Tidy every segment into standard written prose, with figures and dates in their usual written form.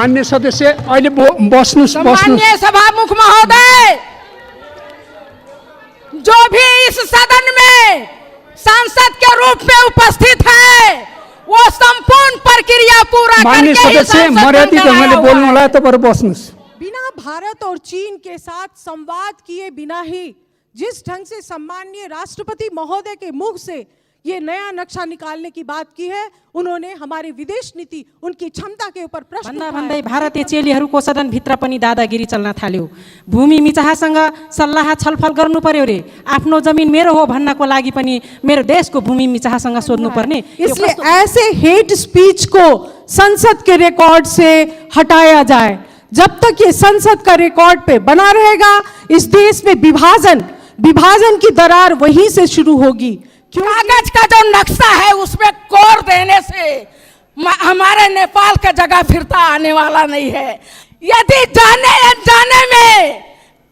मान्य सदस्य अहिले बस्नुस्। माननीय सभामुख महोदय, जो भी इस सदन में सांसद के रूप में उपस्थित है वो संपूर्ण प्रक्रिया पूरा मान्य करके सदस्य मर्यादित ढंगले बोल्नु होला, तपाईहरु बस्नुस्। बिना भारत और चीन के साथ संवाद किए बिना ही जिस ढंग से सम्माननीय राष्ट्रपति महोदय के मुख से ये नया नक्शा निकालने की बात की है, उन्होंने हमारी विदेश नीति, उनकी क्षमता के ऊपर प्रश्न भन्दा भन्दै भारतीय चेलीहरूको सदन भित्र पनि दादागिरी चल्न थाल्यो। भूमि मिचाहसँग सल्लाह छलफल गर्नु पर्यो रे, आफ्नो जमिन मेरो हो भन्नको लागि पनि मेरो देशको भूमि मिचाहसँग सोध्नु पर्ने। इसलिए ऐसे हेट स्पीच को संसद के रिकॉर्ड से हटाया जाए। जब तक ये संसद का रिकॉर्ड पे बना रहेगा, इस देश में विभाजन की दरार वहीं से शुरू होगी। कागज का जो नक्शा है उसमें कोर देने से हमारे नेपाल का जगह फिरता आने वाला नहीं है। यदि जाने अनजाने में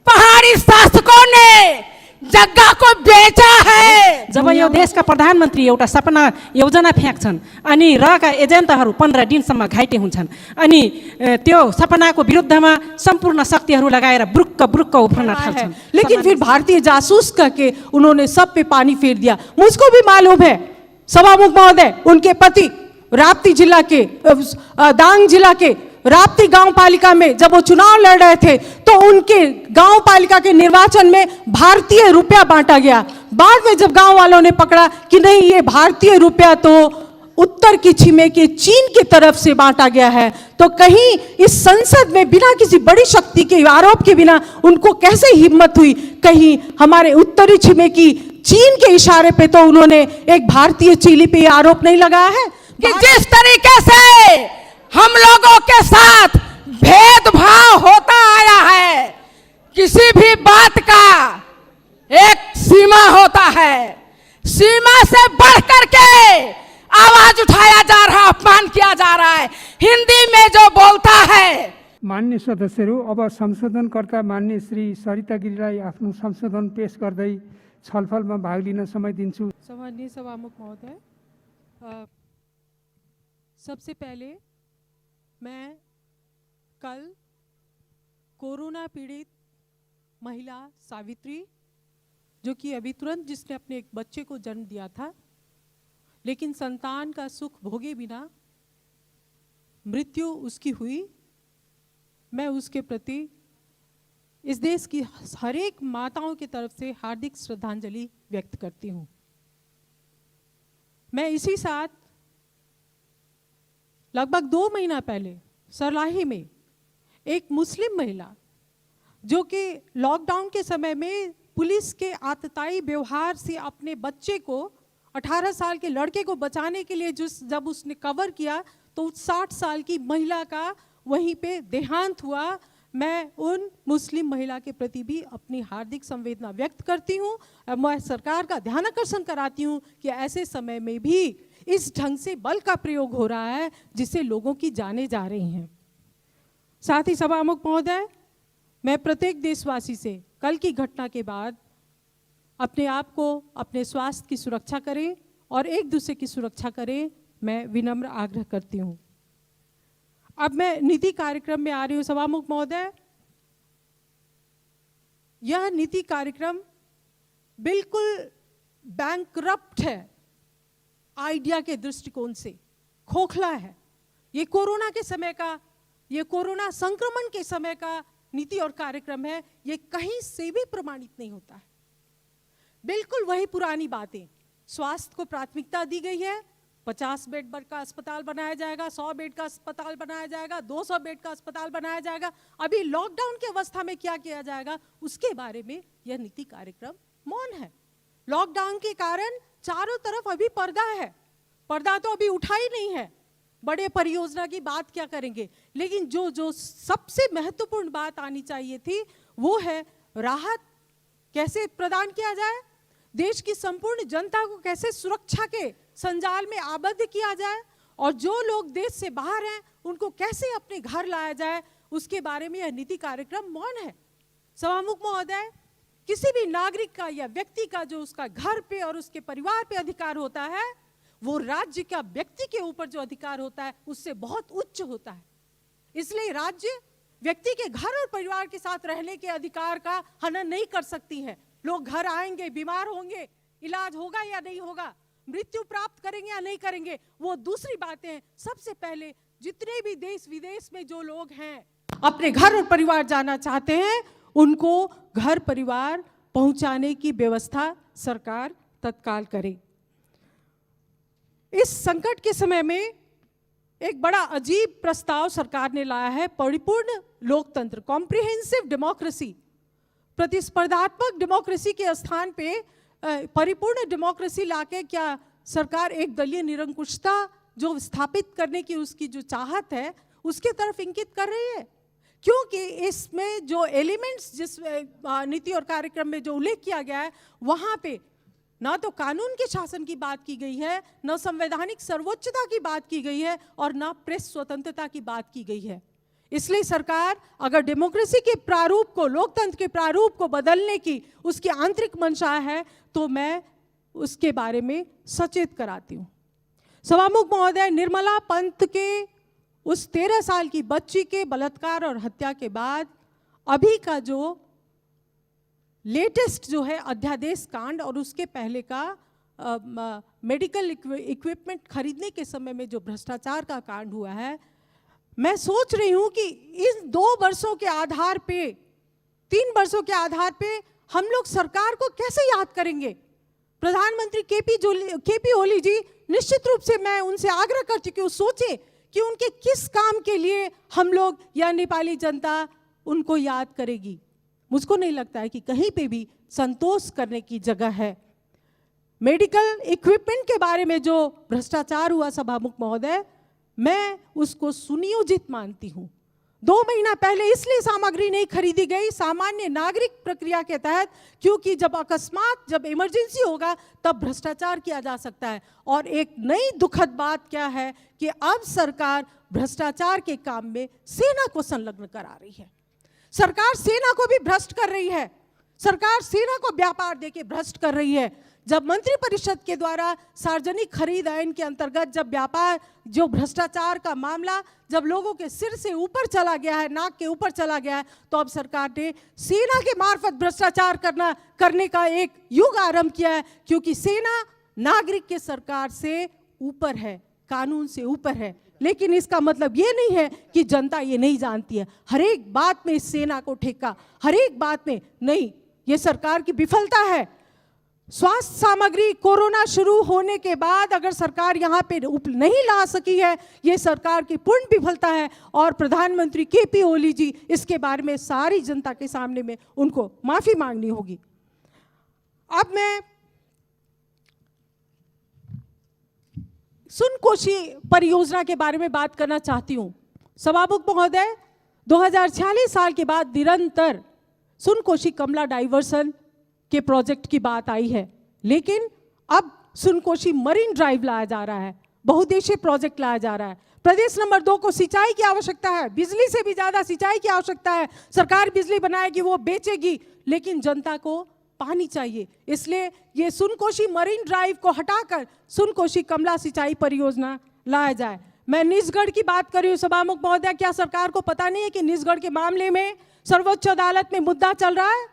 पहाड़ी शासकों ने जगह को बेचा है। जब यो देशका प्रधानमन्त्री एउटा सपना योजना फ्याँक्छन् अनि रहका एजेन्टहरू 15 दिनसम्म घाइते हुन्छन् अनि त्यो सपनाको विरुद्धमा सम्पूर्ण शक्तिहरू लगाएर ब्रुक्क ब्रुक्क उफ्रन थाल्छन्। लेकिन फिर भारतीय जासूस करके उन्होंने सब पे पानी फेर दिया। मुझको भी मालूम है सभामुख महोदय, उनके पति राप्ती जिला के दांग जिला के राप्ती गांव पालिका में जब वो चुनाव लड़ रहे थे तो उनके गांव पालिका के निर्वाचन में भारतीय रुपया बांटा गया। बाद में जब गांव वालों ने पकड़ा कि नहीं ये भारतीय रुपया तो उत्तर की छिमे के चीन की तरफ से बांटा गया है, तो कहीं इस संसद में बिना किसी बड़ी शक्ति के आरोप के बिना उनको कैसे हिम्मत हुई, कहीं हमारे उत्तरी छिमे की चीन के इशारे पे तो उन्होंने एक भारतीय चीली पे आरोप नहीं लगाया है कि जिस तरीके से हम लोगों के साथ भेदभाव होता आया है, किसी भी बात का एक सीमा होता है, सीमा से बढ़ करके आवाज उठाया जा रहा, अपमान किया जा रहा है। हिंदी में जो बोलता है। मान्य सदस्यहरू, अब संशोधनकर्ता मान्य श्री सरिता गिरीलाई आफ्नो संशोधन पेश गर्दै छलफलमा भाग लिन समय दिन्छु। सम्माननीय सभामुख महोदय, सबसे पहले मैं कल कोरोना पीड़ित महिला सावित्री, जो कि अभी तुरंत जिसने अपने एक बच्चे को जन्म दिया था लेकिन संतान का सुख भोगे बिना मृत्यु उसकी हुई, मैं उसके प्रति इस देश की हर एक माताओं की तरफ से हार्दिक श्रद्धांजलि व्यक्त करती हूँ। मैं इसी साथ लगभग 2 महीना पहले सरलाही में एक मुस्लिम महिला जो कि लॉकडाउन के समय में पुलिस के आतताई व्यवहार से अपने बच्चे को 18 साल के लड़के को बचाने के लिए जब उसने कवर किया तो 60 साल की महिला का वहीं पे देहांत हुआ। मैं उन मुस्लिम महिला के प्रति भी अपनी हार्दिक संवेदना व्यक्त करती हूँ। मैं सरकार का ध्यान आकर्षण कराती हूँ कि ऐसे समय में भी इस ढंग से बल का प्रयोग हो रहा है जिससे लोगों की जानें जा रही हैं। साथ ही सभामुख महोदय, मैं प्रत्येक देशवासी से कल की घटना के बाद अपने आप को, अपने स्वास्थ्य की सुरक्षा करें और एक दूसरे की सुरक्षा करें, मैं विनम्र आग्रह करती हूँ। अब मैं नीति कार्यक्रम में आ रही हूँ। सभामुख महोदय, यह नीति कार्यक्रम बिल्कुल बैंकरप्ट है, आइडिया के दृष्टिकोण से खोखला है। ये कोरोना के समय का, ये कोरोना संक्रमण के समय का नीति और कार्यक्रम है। ये कहीं से भी प्रमाणित नहीं होता है। बिल्कुल वही पुरानी बातें, स्वास्थ्य को प्राथमिकता दी गई है, 50 बेड का अस्पताल बनाया जाएगा, 100 बेड का अस्पताल बनाया जाएगा, 200 बेड का अस्पताल बनाया जाएगा। अभी लॉकडाउन की अवस्था में क्या किया जाएगा उसके बारे में यह नीति कार्यक्रम मौन है। लॉकडाउन के कारण चारों तरफ अभी पर्दा है, पर्दा तो अभी उठा ही नहीं है। बड़े परियोजना की बात क्या करेंगे, लेकिन जो सबसे महत्वपूर्ण बात आनी चाहिए थी वो है राहत कैसे प्रदान किया जाए, देश की संपूर्ण जनता को कैसे सुरक्षा के संजाल में आबद्ध किया जाए और जो लोग देश से बाहर हैं उनको कैसे अपने घर लाया जाए, उसके बारे में यह नीति कार्यक्रम मौन है। सभामुख महोदय, किसी भी नागरिक का या व्यक्ति का जो उसका घर पे और उसके परिवार पे अधिकार होता है, वो राज्य का व्यक्ति के ऊपर जो अधिकार होता है उससे बहुत उच्च होता है। इसलिए राज्य व्यक्ति के घर और परिवार के साथ रहने के अधिकार का हनन नहीं कर सकती है। लोग घर आएंगे, बीमार होंगे, इलाज होगा या नहीं होगा, मृत्यु प्राप्त करेंगे या नहीं करेंगे, वो दूसरी बातें हैं। सबसे पहले जितने भी देश विदेश में जो लोग हैं अपने घर और परिवार जाना चाहते हैं, उनको घर परिवार पहुंचाने की व्यवस्था सरकार तत्काल करे। इस संकट के समय में एक बड़ा अजीब प्रस्ताव सरकार ने लाया है, परिपूर्ण लोकतंत्र, कॉम्प्रिहेंसिव डेमोक्रेसी। प्रतिस्पर्धात्मक डेमोक्रेसी के स्थान पे परिपूर्ण डेमोक्रेसी लाके क्या सरकार एक दलीय निरंकुशता जो स्थापित करने की उसकी जो चाहत है उसके तरफ इंगित कर रही है? क्योंकि इसमें जो एलिमेंट्स जिस नीति और कार्यक्रम में जो उल्लेख किया गया है, वहां पे ना तो कानून के शासन की बात की गई है, न संवैधानिक सर्वोच्चता की बात की गई है, और ना प्रेस स्वतंत्रता की बात की गई है। इसलिए सरकार अगर डेमोक्रेसी के प्रारूप को, लोकतंत्र के प्रारूप को बदलने की उसकी आंतरिक मंशा है, तो मैं उसके बारे में सचेत कराती हूँ। सभामुख महोदय, निर्मला पंत के उस 13 साल की बच्ची के बलात्कार और हत्या के बाद अभी का जो लेटेस्ट जो है अध्यादेश कांड और उसके पहले का मेडिकल इक्विपमेंट खरीदने के समय में जो भ्रष्टाचार का कांड हुआ है, मैं सोच रही हूं कि इन 2 वर्षों के आधार पे, 3 वर्षों के आधार पे हम लोग सरकार को कैसे याद करेंगे। प्रधानमंत्री केपी ओली जी, निश्चित रूप से मैं उनसे आग्रह कर चुकी हूँ, सोचे कि उनके किस काम के लिए हम लोग या नेपाली जनता उनको याद करेगी। मुझको नहीं लगता है कि कहीं पे भी संतोष करने की जगह है। मेडिकल इक्विपमेंट के बारे में जो भ्रष्टाचार हुआ सभामुख महोदय, मैं उसको सुनियोजित मानती हूं। 2 महीना पहले इसलिए सामग्री नहीं खरीदी गई सामान्य नागरिक प्रक्रिया के तहत, क्योंकि जब अकस्मात, जब इमरजेंसी होगा तब भ्रष्टाचार किया जा सकता है। और एक नई दुखद बात क्या है कि अब सरकार भ्रष्टाचार के काम में सेना को संलग्न करा रही है। सरकार सेना को भी भ्रष्ट कर रही है, सरकार सेना को व्यापार देके भ्रष्ट कर रही है। जब मंत्रिपरिषद के द्वारा सार्वजनिक खरीद आइन के अंतर्गत जब व्यापार, जो भ्रष्टाचार का मामला जब लोगों के सिर से ऊपर चला गया है, नाक के ऊपर चला गया है, तो अब सरकार ने सेना के मार्फत भ्रष्टाचार करने का एक युग आरंभ किया है। क्योंकि सेना नागरिक के सरकार से ऊपर है, कानून से ऊपर है। लेकिन इसका मतलब ये नहीं है कि जनता ये नहीं जानती है। हर एक बात में इस सेना को ठेका, हर एक बात में नहीं, ये सरकार की विफलता है। स्वास्थ्य सामग्री कोरोना शुरू होने के बाद अगर सरकार यहाँ पे नहीं ला सकी है, ये सरकार की पूर्ण विफलता है। और प्रधानमंत्री केपी ओली जी, इसके बारे में सारी जनता के सामने में उनको माफी मांगनी होगी। अब मैं सुनकोशी परियोजना के बारे में बात करना चाहती हूँ। सभामुख महोदय, 2046 साल के बाद निरंतर सुनकोशी कमला डाइवर्सन के प्रोजेक्ट की बात आई है, लेकिन अब सुनकोशी मरीन ड्राइव लाया जा रहा है, बहुउद्देशीय प्रोजेक्ट लाया जा रहा है। प्रदेश नंबर 2 को सिंचाई की आवश्यकता है, बिजली से भी ज्यादा सिंचाई की आवश्यकता है। सरकार बिजली बनाएगी, वो बेचेगी, लेकिन जनता को पानी चाहिए। इसलिए ये सुनकोशी मरीन ड्राइव को हटाकर सुनकोशी कमला सिंचाई परियोजना लाया जाए। मैं निजगढ़ की बात कर रही हूँ सभामुख महोदय, क्या सरकार को पता नहीं है कि निजगढ़ के मामले में सर्वोच्च अदालत में मुद्दा चल रहा है?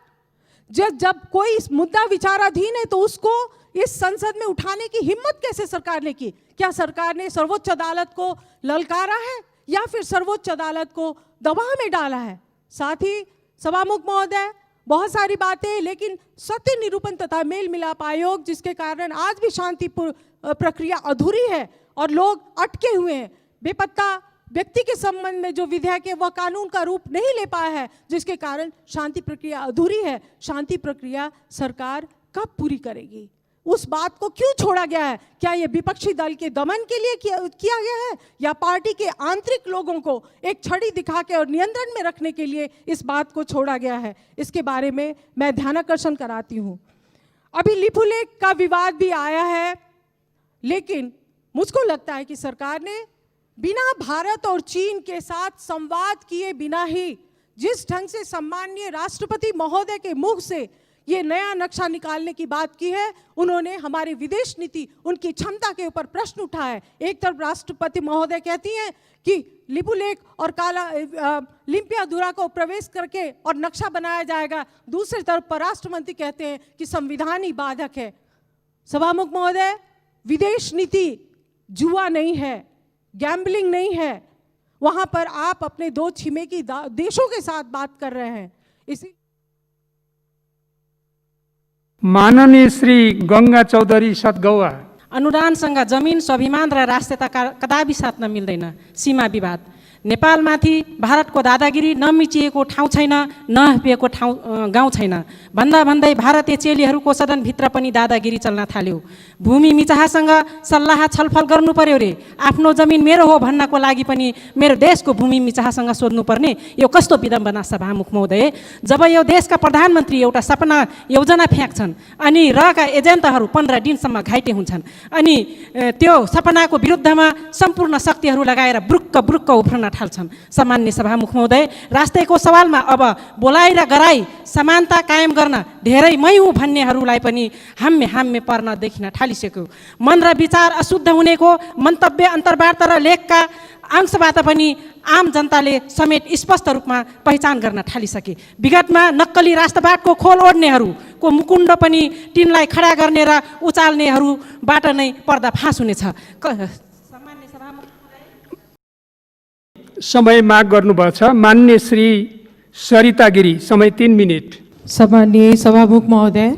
जब कोई मुद्दा विचाराधीन है तो उसको इस संसद में उठाने की हिम्मत कैसे सरकार ने की? क्या सरकार ने सर्वोच्च अदालत को ललकारा है या फिर सर्वोच्च अदालत को दबाव में डाला है? साथ ही सभामुख महोदय, बहुत सारी बातें, लेकिन सत्य निरूपण तथा मेल मिलाप आयोग, जिसके कारण आज भी शांति प्रक्रिया अधूरी है और लोग अटके हुए हैं। बेपत्ता व्यक्ति के संबंध में जो विधेयक है वह कानून का रूप नहीं ले पाया है, जिसके कारण शांति प्रक्रिया अधूरी है। शांति प्रक्रिया सरकार कब पूरी करेगी? उस बात को क्यों छोड़ा गया है? क्या यह विपक्षी दल के दमन के लिए किया गया है या पार्टी के आंतरिक लोगों को एक छड़ी दिखा के और नियंत्रण में रखने के लिए इस बात को छोड़ा गया है? इसके बारे में मैं ध्यानाकर्षण कराती हूँ। अभी लिपुलेख का विवाद भी आया है, लेकिन मुझको लगता है कि सरकार ने बिना भारत और चीन के साथ संवाद किए बिना ही जिस ढंग से सम्माननीय राष्ट्रपति महोदय के मुख से ये नया नक्शा निकालने की बात की है। उन्होंने हमारी विदेश नीति, उनकी क्षमता के ऊपर प्रश्न उठाया। एक तरफ राष्ट्रपति महोदय कहती हैं कि लिपुलेख और काला लिम्पियाधुरा को प्रवेश करके और नक्शा बनाया जाएगा, दूसरी तरफ परराष्ट्र मंत्री कहते हैं कि संविधान ही बाधक है। सभामुख महोदय, विदेश नीति जुआ नहीं है, गैम्बलिंग नहीं है। वहां पर आप अपने दो छिमेकी देशों के साथ बात कर रहे हैं। इसी माननीय श्री गंगा चौधरी सतगौवा। अनुदानसँग जमिन, स्वाभिमान र राष्ट्रियता कदापि साट्न मिल्दैन। सीमा विवाद, नेपालमाथि भारतको दादागिरी, नमिचिएको ठाउँ छैन, नहपिएको गाउँ छैन भन्दा भन्दै भारतीय चेलीहरूको सदनभित्र पनि दादागिरी चल्न थाल्यो। भूमि मिचाहासँग सल्लाह छलफल गर्नु पर्यो रे, आफ्नो जमिन मेरो हो भन्नको लागि पनि मेरो देशको भूमि मिचाहासँग सोध्नुपर्ने, यो कस्तो विडम्बना सभामुख महोदय। जब यो देशका प्रधानमन्त्री एउटा सपना योजना फ्याँक्छन् अनि रहका एजेन्टहरू 15 दिनसम्म घाइते हुन्छन् अनि त्यो सपनाको विरुद्धमा सम्पूर्ण शक्तिहरू लगाएर ब्रुक्क ब्रुक्क उफ्रन थाल्छन्। सामान्य सभामुख महोदय, राष्ट्रको सवालमा अब बोलाइ र गराई समानता कायम गर्न धेरै मै हुँ भन्नेहरूलाई पनि हाम्मे पर्न देखिन थालिसक्यो। मन र विचार अशुद्ध हुनेको मन्तव्य, अन्तर्वार्ता र लेखका अंशबाट पनि आम जनताले समेत स्पष्ट रूपमा पहिचान गर्न थालिसके। विगतमा नक्कली राष्ट्रवादको खोल ओढ्नेहरूको मुकुण्ड पनि तिनलाई खडा गर्ने र उचाल्नेहरूबाट नै पर्दाफास हुनेछ। समय माग गर्नुभएको छ। माननीय श्री सरिता गिरी, समय 3 मिनट। सम्माननीय सभामुख महोदय,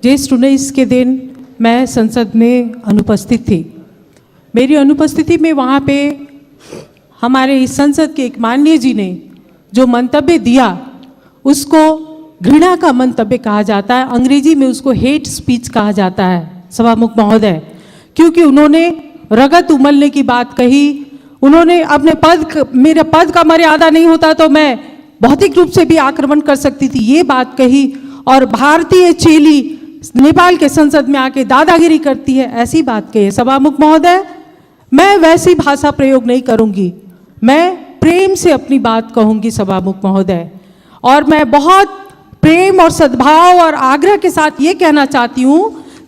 ज्येष्ठ 19 के दिन मैं संसद में अनुपस्थित थी। मेरी अनुपस्थिति में वहाँ पे हमारे इस संसद के एक माननीय जी ने जो मंतव्य दिया उसको घृणा का मंतव्य कहा जाता है, अंग्रेजी में उसको हेट स्पीच कहा जाता है सभामुख महोदय, क्योंकि उन्होंने रगत उमलने की बात कही। उन्होंने अपने मेरे पद का मर्यादा नहीं होता तो मैं भौतिक रूप से भी आक्रमण कर सकती थी, ये बात कही। और भारतीय चेली नेपाल के संसद में आके दादागिरी करती है, ऐसी बात कही है। सभामुख महोदय, मैं वैसी भाषा प्रयोग नहीं करूंगी, मैं प्रेम से अपनी बात कहूंगी सभामुख महोदय। और मैं बहुत प्रेम और सद्भाव और आग्रह के साथ ये कहना चाहती हूँ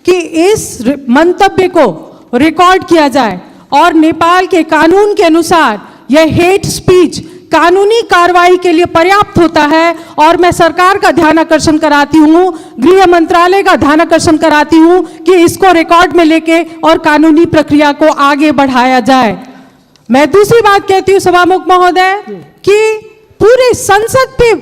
कि इस मंतव्य को रिकॉर्ड किया जाए और नेपाल के कानून के अनुसार यह हेट स्पीच कानूनी कार्रवाई के लिए पर्याप्त होता है। और मैं सरकार का ध्यान आकर्षण कराती हूँ, गृह मंत्रालय का ध्यान आकर्षण कराती हूँ कि इसको रिकॉर्ड में लेके और कानूनी प्रक्रिया को आगे बढ़ाया जाए। मैं दूसरी बात कहती हूँ सभामुख महोदय कि पूरे संसद पे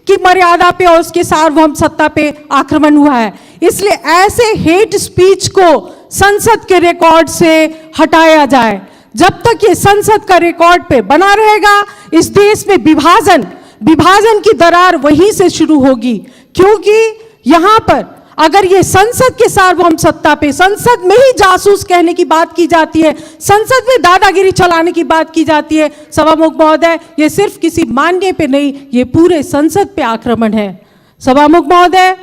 की मर्यादा पे और उसके सार्वभौम सत्ता पे आक्रमण हुआ है, इसलिए ऐसे हेट स्पीच को संसद के रिकॉर्ड से हटाया जाए। जब तक ये संसद का रिकॉर्ड पे बना रहेगा, इस देश में विभाजन की दरार वहीं से शुरू होगी। क्योंकि यहाँ पर अगर ये संसद के सार्वभौम सत्ता पे, संसद में ही जासूस कहने की बात की जाती है, संसद में दादागिरी चलाने की बात की जाती है, सभामुख महोदय, ये सिर्फ किसी माननीय पे नहीं, ये पूरे संसद पे आक्रमण है। सभामुख महोदय,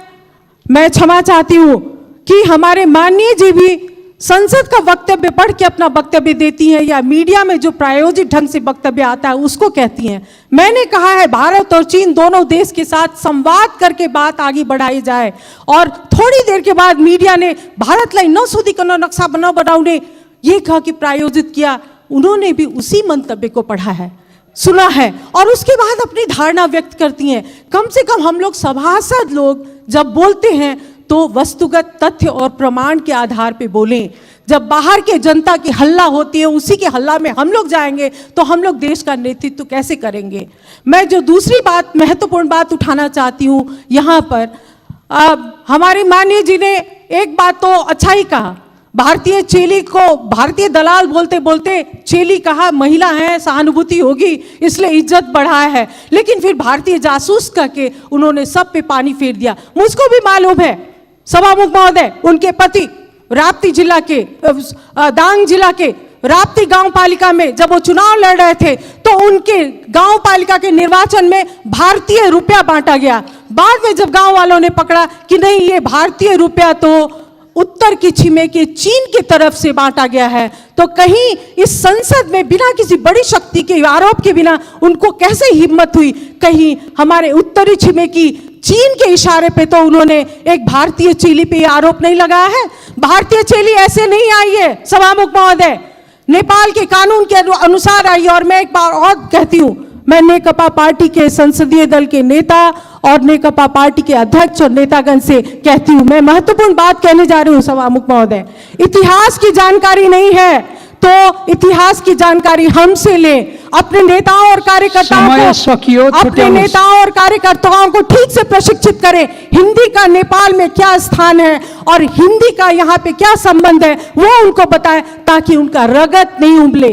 मैं क्षमा चाहती हूँ कि हमारे माननीय जी भी संसद का वक्तव्य पढ़ के अपना वक्तव्य देती हैं या मीडिया में जो प्रायोजित ढंग से वक्तव्य आता है उसको कहती हैं। मैंने कहा है भारत और चीन दोनों देश के साथ संवाद करके बात आगे बढ़ाई जाए। और थोड़ी देर के बाद मीडिया ने भारतलाई नसोधिकन नक्शा बनाउने ये कहा कि प्रायोजित किया। उन्होंने भी उसी मंतव्य को पढ़ा है, सुना है और उसके बाद अपनी धारणा व्यक्त करती हैं। कम से कम हम लोग सभासद लोग जब बोलते हैं तो वस्तुगत तथ्य और प्रमाण के आधार पे बोलें। जब बाहर के जनता की हल्ला होती है, उसी के हल्ला में हम लोग जाएंगे तो हम लोग देश का नेतृत्व कैसे करेंगे। मैं जो दूसरी बात, महत्वपूर्ण बात उठाना चाहती हूँ यहाँ पर, हमारे माननीय जी ने एक बात तो अच्छा ही कहा, भारतीय चेली को भारतीय दलाल बोलते बोलते चेली कहा, महिला है सहानुभूति होगी इसलिए इज्जत बढ़ाया है, लेकिन फिर भारतीय जासूस करके उन्होंने सब पे पानी फेर दिया। मुझको भी मालूम है सभामुख महोदय, उनके पति राप्ती जिला के दांग जिला के राप्ती गांव पालिका में जब वो चुनाव लड़ रहे थे तो उनके गांव पालिका के निर्वाचन में भारतीय रुपया बांटा गया। बाद में जब गांव वालों ने पकड़ा कि नहीं ये भारतीय रुपया तो उत्तर की छिमेकी चीन की तरफ से बांटा गया है, तो कहीं इस संसद में बिना किसी बड़ी शक्ति के आरोप के बिना उनको कैसे हिम्मत हुई कहीं हमारे उत्तरी छिमेकी चीन के इशारे पे तो उन्होंने एक भारतीय चेली पे आरोप नहीं लगाया है। भारतीय चेली ऐसे नहीं आई है सभामुख महोदय, नेपाल के कानून के अनुसार आई। और मैं एक बार और कहती हूं, मैं नेकपा पार्टी के संसदीय दल के नेता और नेकपा पार्टी के अध्यक्ष और नेतागण से कहती हूं, मैं महत्वपूर्ण बात कहने जा रही हूं सभामुख महोदय। इतिहास की जानकारी नहीं है तो इतिहास की जानकारी हमसे ले, अपने नेताओं और कार्यकर्ताओं को ठीक से प्रशिक्षित करें। हिंदी का नेपाल में क्या स्थान है और हिंदी का यहाँ पे क्या संबंध है वो उनको बताएं, ताकि उनका रगत नहीं उबले।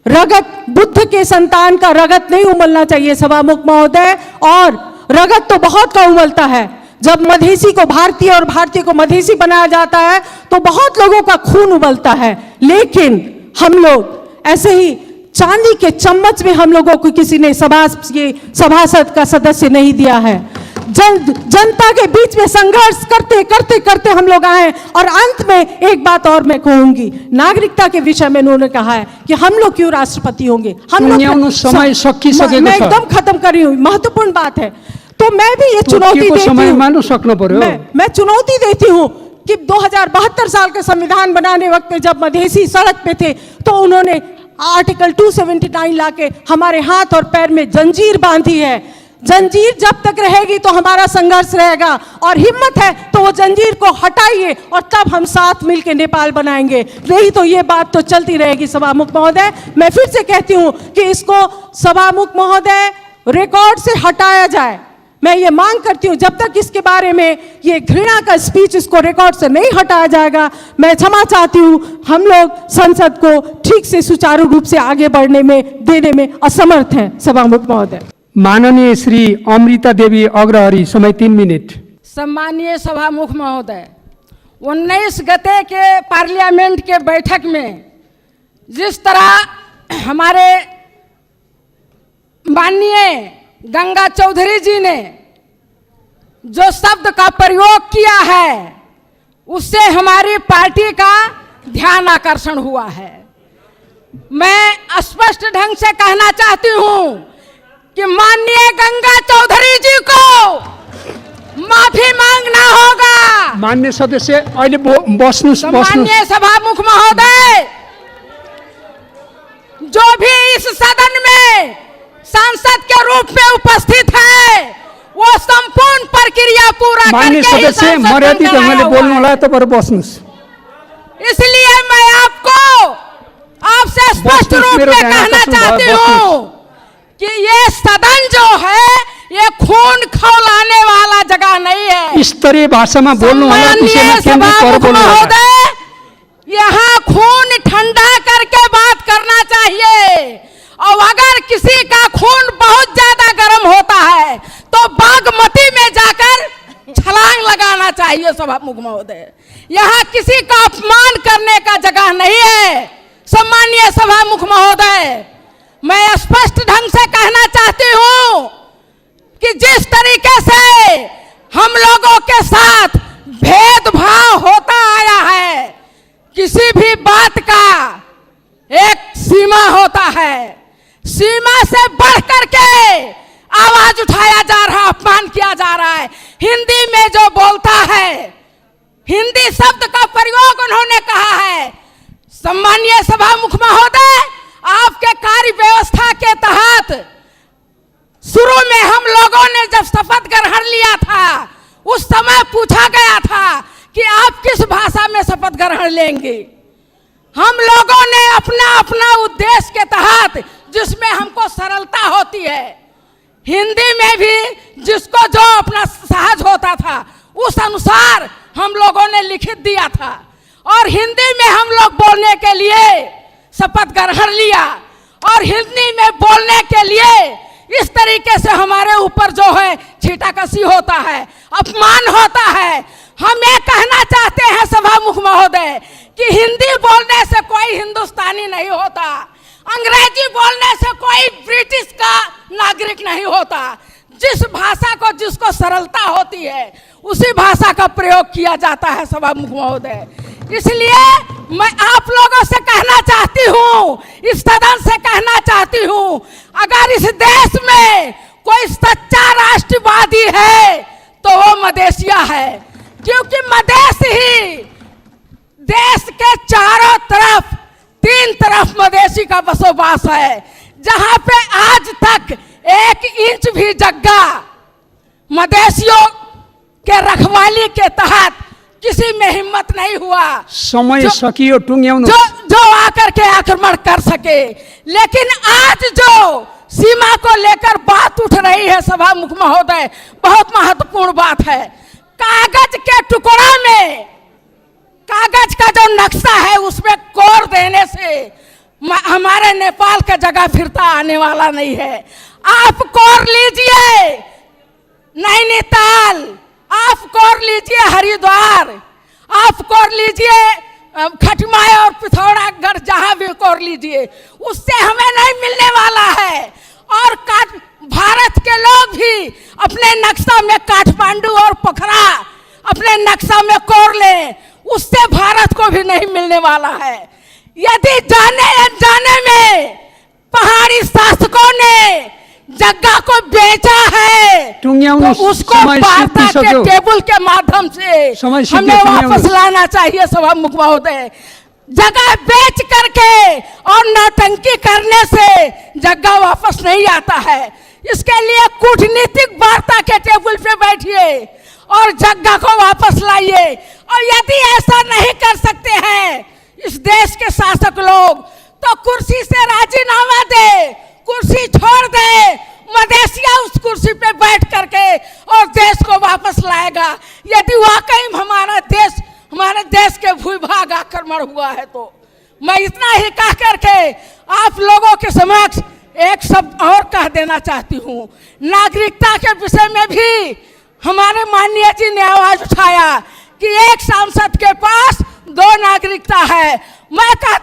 रगत, बुद्ध के संतान का रगत नहीं उमलना चाहिए सभामुख महोदय। और रगत तो बहुत का उमलता है, जब मधेसी को भारतीय और भारतीय को मधेसी बनाया जाता है तो बहुत लोगों का खून उबलता है। लेकिन हम लोग ऐसे ही चांदी के चम्मच में हम लोगों को किसी ने सभासद का सदस्य नहीं दिया है। जनता के बीच में संघर्ष करते करते करते हम लोग आए। और अंत में एक बात और मैं कहूंगी, नागरिकता के विषय में उन्होंने कहा है कि हम लोग क्यों राष्ट्रपति होंगे। हम लोग समय सकिसकेको छ। मैं एकदम खत्म कर रही हूँ, महत्वपूर्ण बात है। तो मैं भी ये चुनौती देती हूँ, मैं चुनौती देती हूँ कि 2072 साल का संविधान बनाने वक्त में जब मधेसी सड़क पे थे तो उन्होंने आर्टिकल 279 लाके हमारे हाथ और पैर में जंजीर बांधी है। जंजीर जब तक रहेगी तो हमारा संघर्ष रहेगा, और हिम्मत है तो वो जंजीर को हटाइए और तब हम साथ मिलकर नेपाल बनाएंगे। नहीं तो ये बात तो चलती रहेगी सभामुख महोदय। मैं फिर से कहती हूँ कि इसको सभामुख महोदय रिकॉर्ड से हटाया जाए। मैं ये मांग करती हूँ, जब तक इसके बारे में ये घृणा का स्पीच इसको रिकॉर्ड से नहीं हटाया जाएगा, मैं क्षमा चाहती हूँ। हम लोग संसद को ठीक से सुचारू रूप से आगे बढ़ने में देने में असमर्थ हैं सभामुख महोदय। माननीय श्री अमृता देवी अग्रहरी, समय 3 मिनट। सम्मानीय सभामुख महोदय, 19 गते के पार्लियामेंट के बैठक में जिस तरह हमारे माननीय गंगा चौधरी जी ने जो शब्द का प्रयोग किया है उससे हमारी पार्टी का ध्यान आकर्षण हुआ है। मैं स्पष्ट ढंग से कहना चाहती हूं कि माननीय गंगा चौधरी जी को माफी मांगना होगा। माननीय सदस्य अहिले बस्नुस्। माननीय सभामुख महोदय, जो भी इस सदन में सांसद के रूप में उपस्थित है वो संपूर्ण प्रक्रिया पूरा माननीय सदस्य मर्यादित ढंगले बोल्नु होला, तपाईहरु बस्नुस्। इसलिए मैं आपसे स्पष्ट रूप में कहना चाहती हूँ कि ये सदन जो है ये खून खौलाने वाला जगह नहीं है। स्तरीय भाषा में बोल्नु होला, विषयमा केन्द्रित गरेर बोल्नु होला। यहाँ खून ठंडा करके बात करना चाहिए, और अगर किसी का खून बहुत ज्यादा गर्म होता है तो बागमती में जाकर छलांग लगाना चाहिए सभामुख महोदय। यहाँ किसी का अपमान करने का जगह नहीं है। सम्मानीय सभामुख महोदय, मैं स्पष्ट ढंग से कहना चाहती हूँ कि जिस तरीके से हम लोगों के साथ भेदभाव होता आया है, किसी भी बात का एक सीमा होता है, सीमा से बढ़ करके आवाज उठाया जा रहा, अपमान किया जा रहा है। हिंदी में जो बोलता है, हिंदी शब्द का प्रयोग उन्होंने कहा है। सम्मानीय सभामुख महोदय, आपके कार्य व्यवस्था के तहत शुरू में हम लोगों ने जब शपथ ग्रहण लिया था उस समय पूछा गया था कि आप किस भाषा में शपथ ग्रहण लेंगे। हम लोगों ने अपना अपना उद्देश्य के तहत, जिसमें हमको सरलता होती है, हिंदी में भी जिसको जो अपना सहज होता था उस अनुसार हम लोगों ने लिखित दिया था, और हिंदी में हम लोग बोलने के लिए शपथ ग्रहण लिया। और हिंदी में बोलने के लिए इस तरीके से हमारे ऊपर जो है छीटाकशी होता है, अपमान होता है। हम ये कहना चाहते हैं सभामुख महोदय कि हिंदी बोलने से कोई हिंदुस्तानी नहीं होता, अंग्रेजी बोलने से कोई ब्रिटिश का नागरिक नहीं होता। जिस भाषा को जिसको सरलता होती है उसी भाषा का प्रयोग किया जाता है सभामुख महोदय। इसलिए मैं आप लोगों से कहना चाहती हूँ, इस सदन से कहना चाहती हूँ, अगर इस देश में कोई सच्चा राष्ट्रवादी है का बसोबास है, जहां पे आज तक 1 इंच भी जगह मदेशियों के रखवाली के तहत किसी में हिम्मत नहीं हुआ समय सकियो टुंग्याउनु जो आकर के आक्रमण कर सके। लेकिन आज जो सीमा को लेकर बात उठ रही है सभा मुख महोदय, बहुत महत्वपूर्ण बात है। कागज के टुकड़ा में, कागज का जो नक्शा है उसमें कोर देने से हमारे नेपाल का जगह फिरता आने वाला नहीं है। आप कोर लीजिए नैनीताल, आप कोर लीजिए हरिद्वार, आप कोर लीजिए खटमाय और पिथौरागढ़, जहां भी कोर लीजिए, उससे हमें नहीं मिलने वाला है। और भारत के लोग भी अपने नक्शा में काठमांडू और पोखरा अपने नक्शा में कोर लें, उससे भारत को भी नहीं मिलने वाला है। यदि जाने अनजाने में पहाड़ी शासकों ने जगह को बेचा है तो उसको वार्ता के टेबल के माध्यम से हमें वापस लाना चाहिए सभा मुख महोदय। जगह बेच करके और नौटंकी करने से जगह वापस नहीं आता है। इसके लिए कूटनीतिक वार्ता के टेबल पे बैठिए और जगह को वापस लाइए। और यदि ऐसा नहीं कर सकते हैं इस देश के शासक लोग, तो कुर्सी से राजीनामा दे, कुर्सी छोड़ दे, मदेशिया उस कुर्सी पे बैठ करके और देश को वापस लाएगा। यदि वाकई हमारे देश के भूभाग आक्रमण हुआ है तो मैं इतना ही कह करके आप लोगों के समक्ष एक शब्द और कह देना चाहती हूँ। नागरिकता के विषय में भी हमारे माननीय जी ने आवाज उठाया कि एक सांसद के पास 2 नागरिकता है। मैं कहता